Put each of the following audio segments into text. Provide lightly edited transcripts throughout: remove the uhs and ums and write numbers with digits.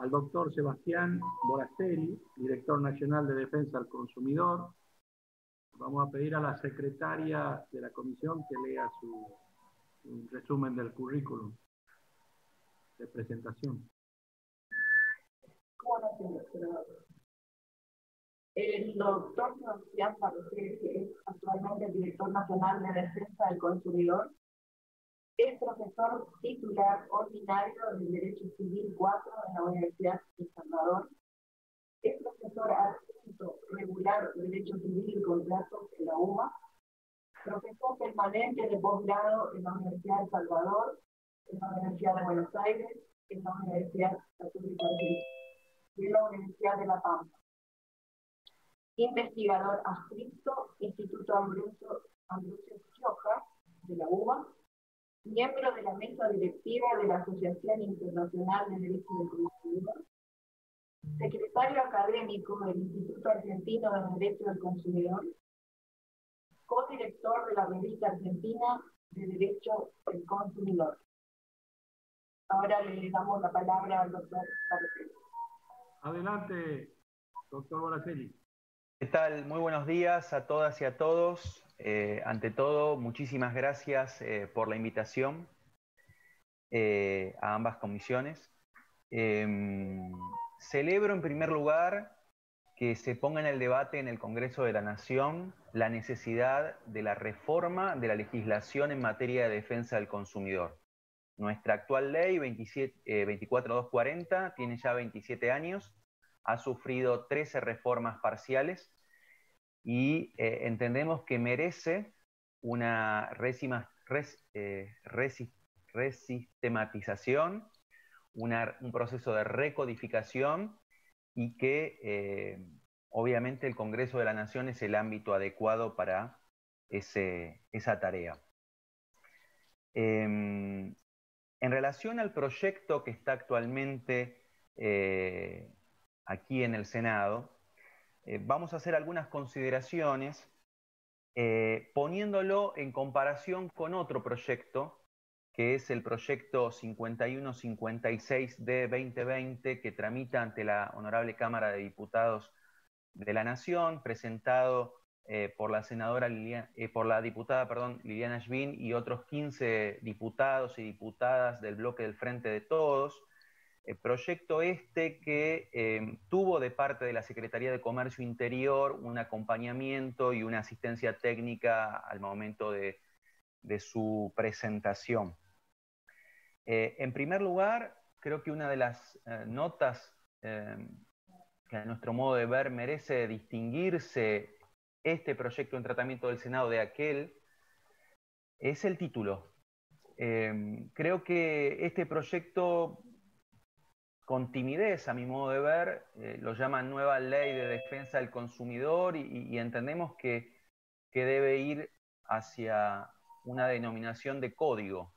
al doctor Sebastián Boraceli, director nacional de Defensa del Consumidor. Vamos a pedir a la secretaria de la comisión que lea un resumen del currículum de presentación. El doctor Sebastián Boraceli, que es actualmente el director nacional de Defensa del Consumidor, es profesor titular ordinario del Derecho Civil 4 en la Universidad de San Salvador. Es profesor adjunto regular de Derecho Civil y Contratos en la UBA. Profesor permanente de posgrado en la Universidad de El Salvador, en la Universidad de Buenos Aires, en la Universidad Católica Argentina y en la Universidad de La Pampa. Investigador adscrito, Instituto Ambrosio Gioja, de la UBA. Miembro de la mesa directiva de la Asociación Internacional de Derecho del Consumidor, secretario académico del Instituto Argentino de Derecho del Consumidor, codirector de la Revista Argentina de Derecho del Consumidor. Ahora le damos la palabra al doctor Boraceli. Adelante, doctor Boraceli. ¿Qué tal? Muy buenos días a todas y a todos. Ante todo, muchísimas gracias por la invitación a ambas comisiones. Celebro en primer lugar que se ponga en el debate en el Congreso de la Nación la necesidad de la reforma de la legislación en materia de defensa del consumidor. Nuestra actual ley 24240 tiene ya 27 años, ha sufrido 13 reformas parciales y entendemos que merece una resistematización, un proceso de recodificación y que obviamente el Congreso de la Nación es el ámbito adecuado para esa tarea. En relación al proyecto que está actualmente aquí en el Senado, vamos a hacer algunas consideraciones poniéndolo en comparación con otro proyecto, que es el proyecto 5156 de 2020 que tramita ante la Honorable Cámara de Diputados de la Nación, presentado por la diputada Liliana Schwinn y otros 15 diputados y diputadas del bloque del Frente de Todos. El proyecto que tuvo de parte de la Secretaría de Comercio Interior un acompañamiento y una asistencia técnica al momento de su presentación. En primer lugar, creo que una de las notas que a nuestro modo de ver merece distinguirse este proyecto en tratamiento del Senado de aquel es el título. Creo que este proyecto, con timidez, a mi modo de ver, lo llaman Nueva Ley de Defensa del Consumidor y entendemos que debe ir hacia una denominación de código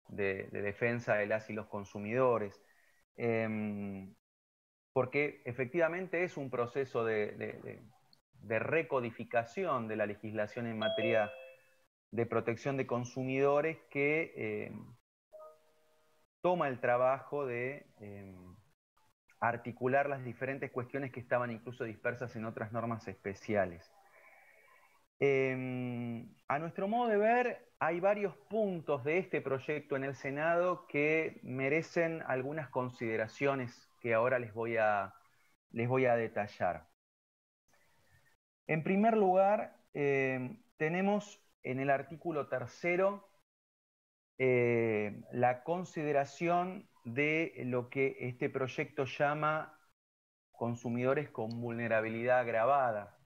de defensa de las y los consumidores, porque efectivamente es un proceso de recodificación de la legislación en materia de protección de consumidores que toma el trabajo de articular las diferentes cuestiones que estaban incluso dispersas en otras normas especiales. A nuestro modo de ver, hay varios puntos de este proyecto en el Senado que merecen algunas consideraciones que ahora les voy a detallar. En primer lugar, tenemos en el artículo 3 la consideración de lo que este proyecto llama consumidores con vulnerabilidad agravada.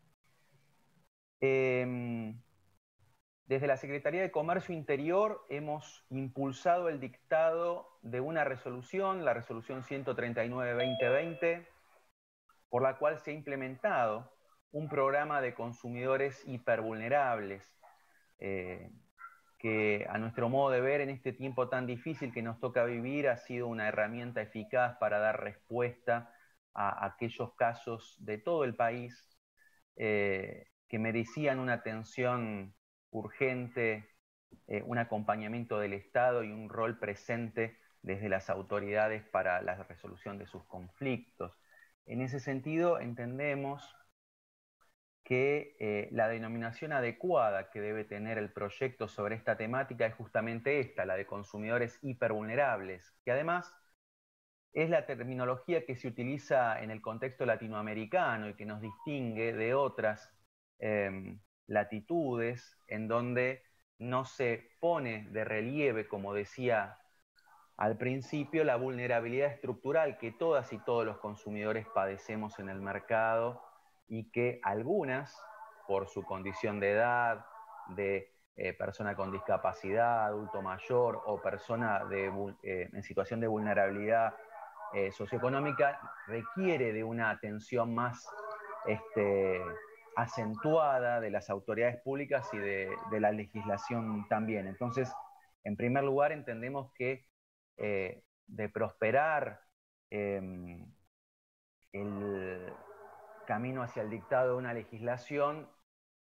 Desde la Secretaría de Comercio Interior hemos impulsado el dictado de una resolución, la resolución 139-2020, por la cual se ha implementado un programa de consumidores hipervulnerables, que a nuestro modo de ver en este tiempo tan difícil que nos toca vivir ha sido una herramienta eficaz para dar respuesta a aquellos casos de todo el país que merecían una atención urgente, un acompañamiento del Estado y un rol presente desde las autoridades para la resolución de sus conflictos. En ese sentido, entendemos que la denominación adecuada que debe tener el proyecto sobre esta temática es justamente esta, la de consumidores hipervulnerables, que además es la terminología que se utiliza en el contexto latinoamericano y que nos distingue de otras latitudes en donde no se pone de relieve, como decía al principio, la vulnerabilidad estructural que todas y todos los consumidores padecemos en el mercado y que algunas, por su condición de edad, de persona con discapacidad, adulto mayor o persona en situación de vulnerabilidad socioeconómica, requiere de una atención más acentuada de las autoridades públicas y de la legislación también. Entonces, en primer lugar, entendemos que de prosperar el camino hacia el dictado de una legislación,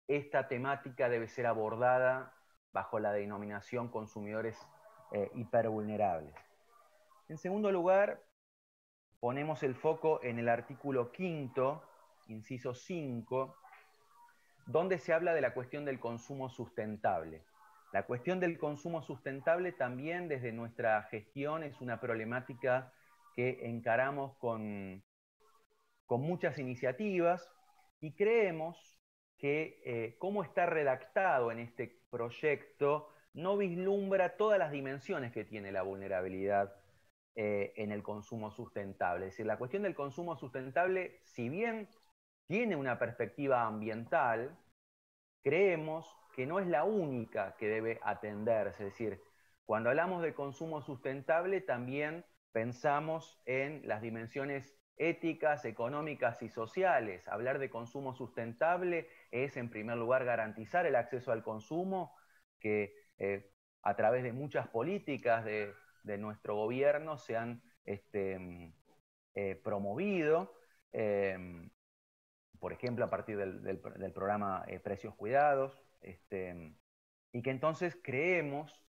esta temática debe ser abordada bajo la denominación consumidores hipervulnerables. En segundo lugar, ponemos el foco en el artículo 5º, inciso 5, donde se habla de la cuestión del consumo sustentable. La cuestión del consumo sustentable también desde nuestra gestión es una problemática que encaramos con muchas iniciativas y creemos que cómo está redactado en este proyecto no vislumbra todas las dimensiones que tiene la vulnerabilidad en el consumo sustentable. Es decir, la cuestión del consumo sustentable, si bien tiene una perspectiva ambiental, creemos que no es la única que debe atenderse. Es decir, cuando hablamos de consumo sustentable también pensamos en las dimensiones éticas, económicas y sociales. Hablar de consumo sustentable es, en primer lugar, garantizar el acceso al consumo, que a través de muchas políticas de nuestro gobierno se han promovido, por ejemplo, a partir del programa Precios Cuidados, y que entonces creemos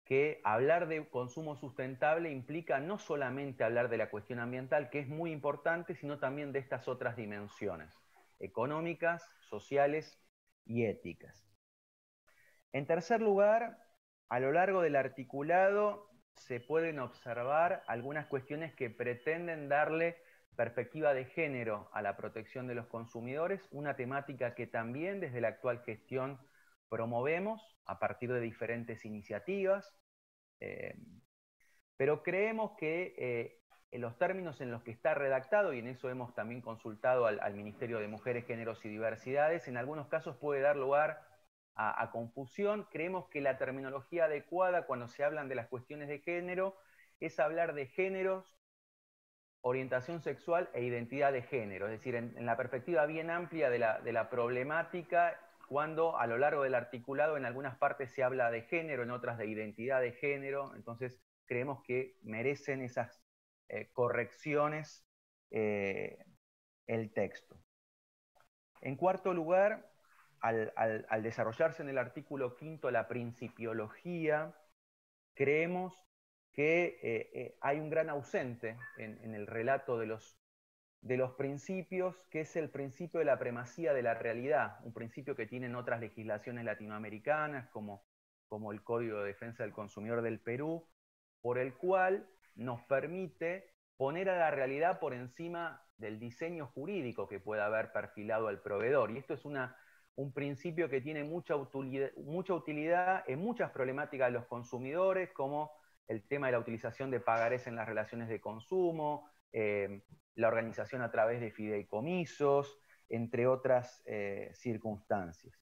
que hablar de consumo sustentable implica no solamente hablar de la cuestión ambiental, que es muy importante, sino también de estas otras dimensiones, económicas, sociales y éticas. En tercer lugar, a lo largo del articulado se pueden observar algunas cuestiones que pretenden darle perspectiva de género a la protección de los consumidores, una temática que también desde la actual gestión promovemos a partir de diferentes iniciativas, pero creemos que en los términos en los que está redactado, y en eso hemos también consultado al Ministerio de Mujeres, Géneros y Diversidades, en algunos casos puede dar lugar a confusión. Creemos que la terminología adecuada cuando se hablan de las cuestiones de género es hablar de géneros, orientación sexual e identidad de género, es decir, en la perspectiva bien amplia de la problemática, cuando a lo largo del articulado en algunas partes se habla de género, en otras de identidad de género. Entonces creemos que merecen esas correcciones el texto. En cuarto lugar, al desarrollarse en el artículo 5º la principiología, creemos que hay un gran ausente en el relato de los principios, que es el principio de la primacía de la realidad, un principio que tienen otras legislaciones latinoamericanas, como el Código de Defensa del Consumidor del Perú, por el cual nos permite poner a la realidad por encima del diseño jurídico que pueda haber perfilado al proveedor. Y esto es un principio que tiene mucha utilidad en muchas problemáticas de los consumidores, como el tema de la utilización de pagarés en las relaciones de consumo, la organización a través de fideicomisos, entre otras circunstancias.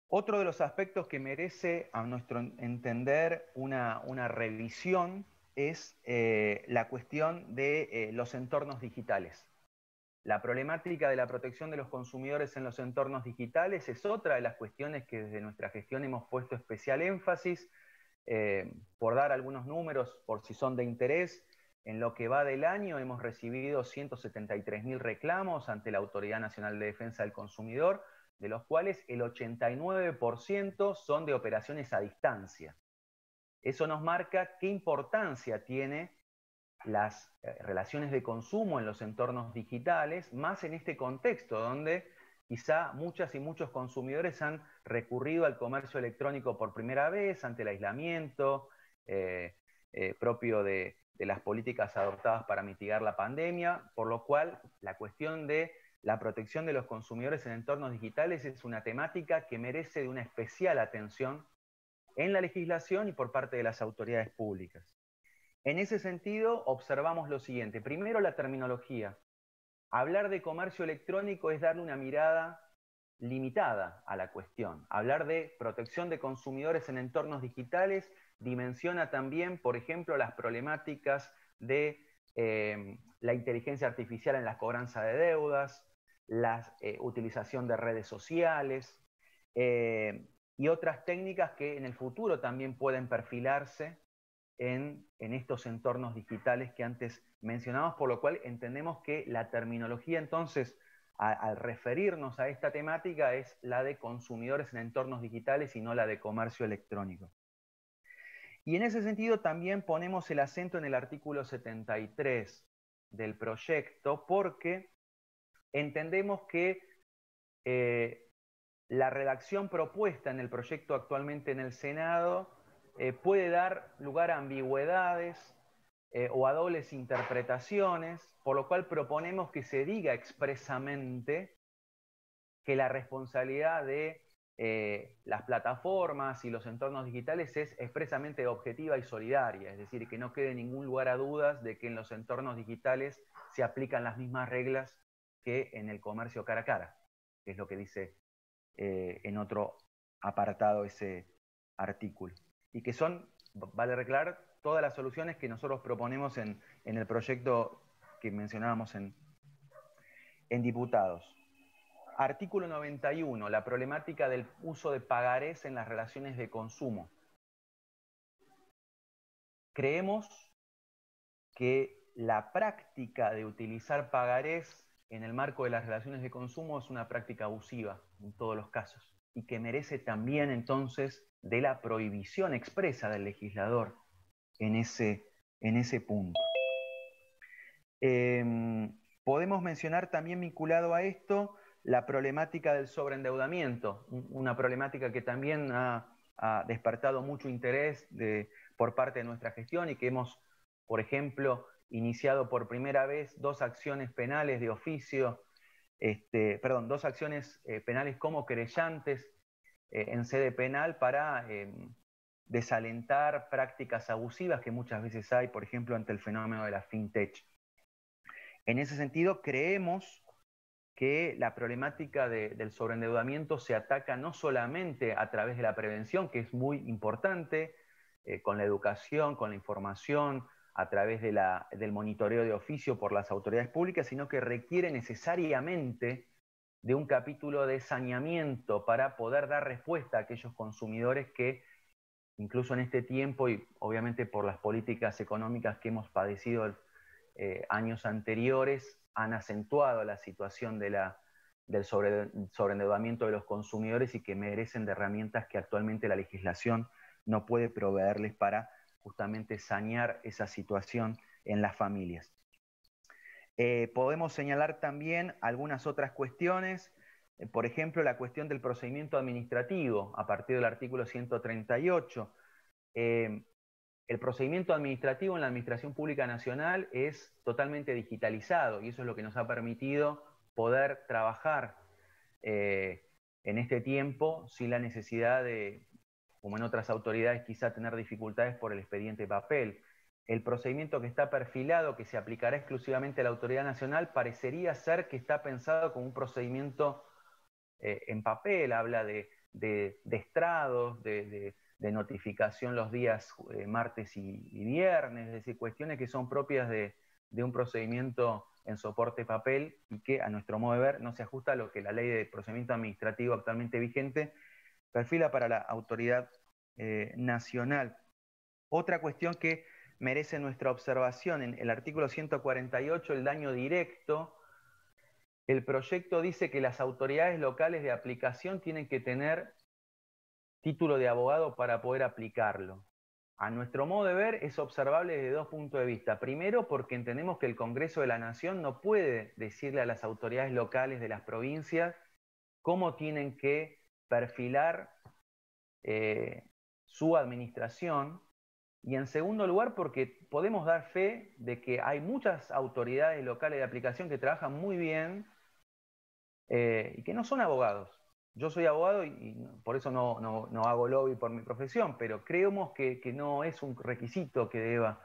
Otro de los aspectos que merece, a nuestro entender, una revisión es la cuestión de los entornos digitales. La problemática de la protección de los consumidores en los entornos digitales es otra de las cuestiones que desde nuestra gestión hemos puesto especial énfasis. Por dar algunos números, por si son de interés, en lo que va del año hemos recibido 173.000 reclamos ante la Autoridad Nacional de Defensa del Consumidor, de los cuales el 89% son de operaciones a distancia. Eso nos marca qué importancia tiene las relaciones de consumo en los entornos digitales, más en este contexto donde quizá muchas y muchos consumidores han recurrido al comercio electrónico por primera vez ante el aislamiento propio de las políticas adoptadas para mitigar la pandemia, por lo cual la cuestión de la protección de los consumidores en entornos digitales es una temática que merece de una especial atención en la legislación y por parte de las autoridades públicas. En ese sentido, observamos lo siguiente. Primero, la terminología. Hablar de comercio electrónico es darle una mirada limitada a la cuestión. Hablar de protección de consumidores en entornos digitales dimensiona también, por ejemplo, las problemáticas de la inteligencia artificial en la cobranza de deudas, la utilización de redes sociales y otras técnicas que en el futuro también pueden perfilarse en estos entornos digitales que antes mencionamos, por lo cual entendemos que la terminología entonces, al referirnos a esta temática, es la de consumidores en entornos digitales y no la de comercio electrónico. Y en ese sentido también ponemos el acento en el artículo 73 del proyecto, porque entendemos que la redacción propuesta en el proyecto actualmente en el Senado puede dar lugar a ambigüedades o a dobles interpretaciones, por lo cual proponemos que se diga expresamente que la responsabilidad de las plataformas y los entornos digitales es expresamente objetiva y solidaria, es decir, que no quede ningún lugar a dudas de que en los entornos digitales se aplican las mismas reglas que en el comercio cara a cara, que es lo que dice en otro apartado ese artículo. Y que son, vale recordar, todas las soluciones que nosotros proponemos en el proyecto que mencionábamos en diputados. Artículo 91, la problemática del uso de pagarés en las relaciones de consumo. Creemos que la práctica de utilizar pagarés en el marco de las relaciones de consumo es una práctica abusiva en todos los casos y que merece también entonces de la prohibición expresa del legislador en ese punto. Podemos mencionar también vinculado a esto la problemática del sobreendeudamiento, una problemática que también ha despertado mucho interés por parte de nuestra gestión y que hemos, por ejemplo, iniciado por primera vez dos acciones penales de oficio, dos acciones penales como querellantes en sede penal para desalentar prácticas abusivas que muchas veces hay, por ejemplo, ante el fenómeno de la fintech. En ese sentido, creemos que la problemática del sobreendeudamiento se ataca no solamente a través de la prevención, que es muy importante, con la educación, con la información, a través del monitoreo de oficio por las autoridades públicas, sino que requiere necesariamente de un capítulo de saneamiento para poder dar respuesta a aquellos consumidores que, incluso en este tiempo y obviamente por las políticas económicas que hemos padecido años anteriores, han acentuado la situación del sobreendeudamiento de los consumidores y que merecen de herramientas que actualmente la legislación no puede proveerles para justamente sanear esa situación en las familias. Podemos señalar también algunas otras cuestiones, por ejemplo, la cuestión del procedimiento administrativo a partir del artículo 138. El procedimiento administrativo en la Administración Pública Nacional es totalmente digitalizado y eso es lo que nos ha permitido poder trabajar en este tiempo sin la necesidad de, como en otras autoridades, quizá tener dificultades por el expediente papel. El procedimiento que está perfilado, que se aplicará exclusivamente a la Autoridad Nacional, parecería ser que está pensado como un procedimiento en papel, habla de estrados, de notificación los días martes y viernes, es decir, cuestiones que son propias de un procedimiento en soporte papel y que a nuestro modo de ver no se ajusta a lo que la ley de procedimiento administrativo actualmente vigente perfila para la autoridad nacional. Otra cuestión que merece nuestra observación, en el artículo 148, el daño directo, el proyecto dice que las autoridades locales de aplicación tienen que tener título de abogado para poder aplicarlo. A nuestro modo de ver, es observable desde dos puntos de vista. Primero, porque entendemos que el Congreso de la Nación no puede decirle a las autoridades locales de las provincias cómo tienen que perfilar su administración. Y en segundo lugar, porque podemos dar fe de que hay muchas autoridades locales de aplicación que trabajan muy bien y que no son abogados. Yo soy abogado y por eso no hago lobby por mi profesión, pero creemos que no es un requisito que deba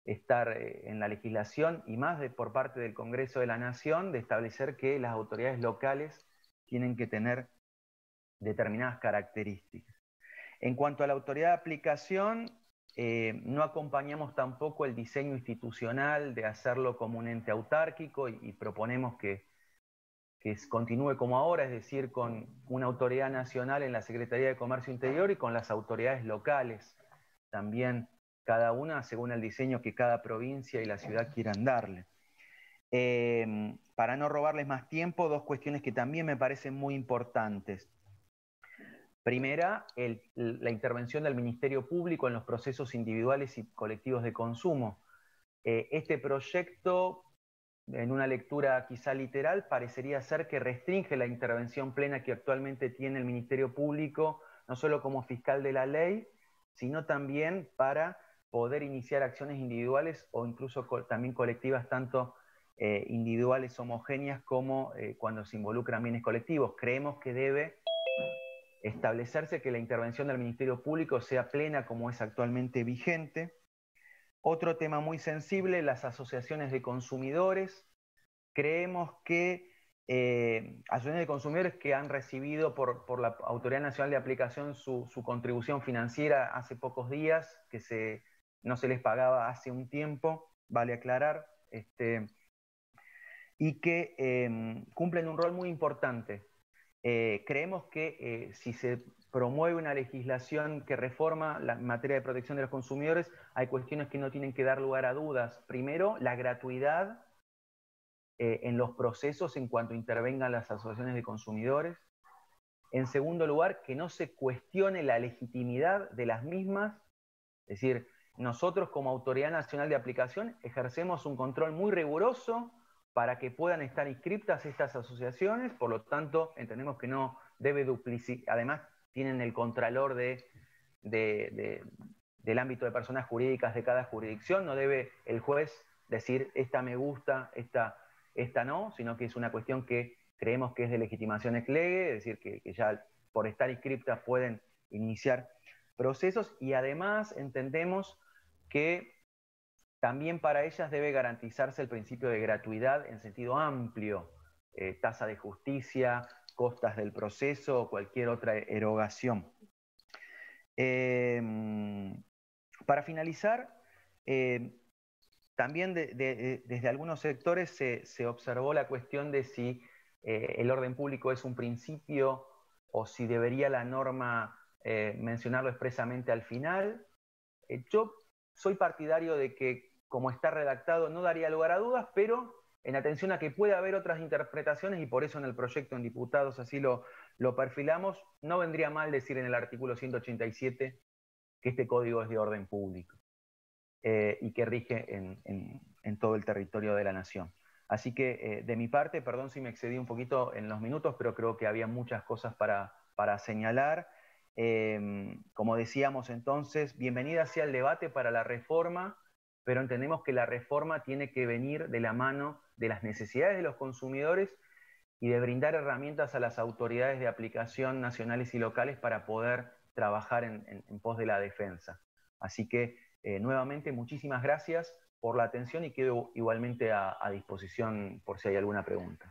estar en la legislación y más por parte del Congreso de la Nación de establecer que las autoridades locales tienen que tener determinadas características. En cuanto a la autoridad de aplicación, no acompañamos tampoco el diseño institucional de hacerlo como un ente autárquico y proponemos que continúe como ahora, es decir, con una autoridad nacional en la Secretaría de Comercio Interior y con las autoridades locales, también cada una según el diseño que cada provincia y la ciudad quieran darle. Para no robarles más tiempo, dos cuestiones que también me parecen muy importantes. Primera, la intervención del Ministerio Público en los procesos individuales y colectivos de consumo. Este proyecto, en una lectura quizá literal, parecería ser que restringe la intervención plena que actualmente tiene el Ministerio Público, no solo como fiscal de la ley, sino también para poder iniciar acciones individuales o incluso también colectivas, tanto individuales homogéneas como cuando se involucran bienes colectivos. Creemos que debe establecerse que la intervención del Ministerio Público sea plena como es actualmente vigente. Otro tema muy sensible, las asociaciones de consumidores. Creemos que asociaciones de consumidores que han recibido por la Autoridad Nacional de Aplicación su contribución financiera hace pocos días, que no se les pagaba hace un tiempo, vale aclarar, y que cumplen un rol muy importante. Creemos que si se promueve una legislación que reforma la materia de protección de los consumidores, hay cuestiones que no tienen que dar lugar a dudas. Primero, la gratuidad en los procesos en cuanto intervengan las asociaciones de consumidores. En segundo lugar, que no se cuestione la legitimidad de las mismas. Es decir, nosotros como Autoridad Nacional de Aplicación ejercemos un control muy riguroso para que puedan estar inscriptas estas asociaciones, por lo tanto entendemos que no debe duplicar, además tienen el contralor del ámbito de personas jurídicas de cada jurisdicción, no debe el juez decir esta me gusta, esta no, sino que es una cuestión que creemos que es de legitimación ex lege, es decir, que ya por estar inscriptas pueden iniciar procesos y además entendemos que también para ellas debe garantizarse el principio de gratuidad en sentido amplio, tasa de justicia, costas del proceso o cualquier otra erogación. Para finalizar, también desde algunos sectores se observó la cuestión de si el orden público es un principio o si debería la norma mencionarlo expresamente al final. Yo soy partidario de que, como está redactado, no daría lugar a dudas, pero en atención a que puede haber otras interpretaciones, y por eso en el proyecto en diputados así lo perfilamos, no vendría mal decir en el artículo 187 que este código es de orden público y que rige en todo el territorio de la nación. Así que, de mi parte, perdón si me excedí un poquito en los minutos, pero creo que había muchas cosas para señalar. Como decíamos entonces, bienvenida sea el debate para la reforma, pero entendemos que la reforma tiene que venir de la mano de las necesidades de los consumidores y de brindar herramientas a las autoridades de aplicación nacionales y locales para poder trabajar en pos de la defensa. Así que, nuevamente, muchísimas gracias por la atención y quedo igualmente a disposición por si hay alguna pregunta.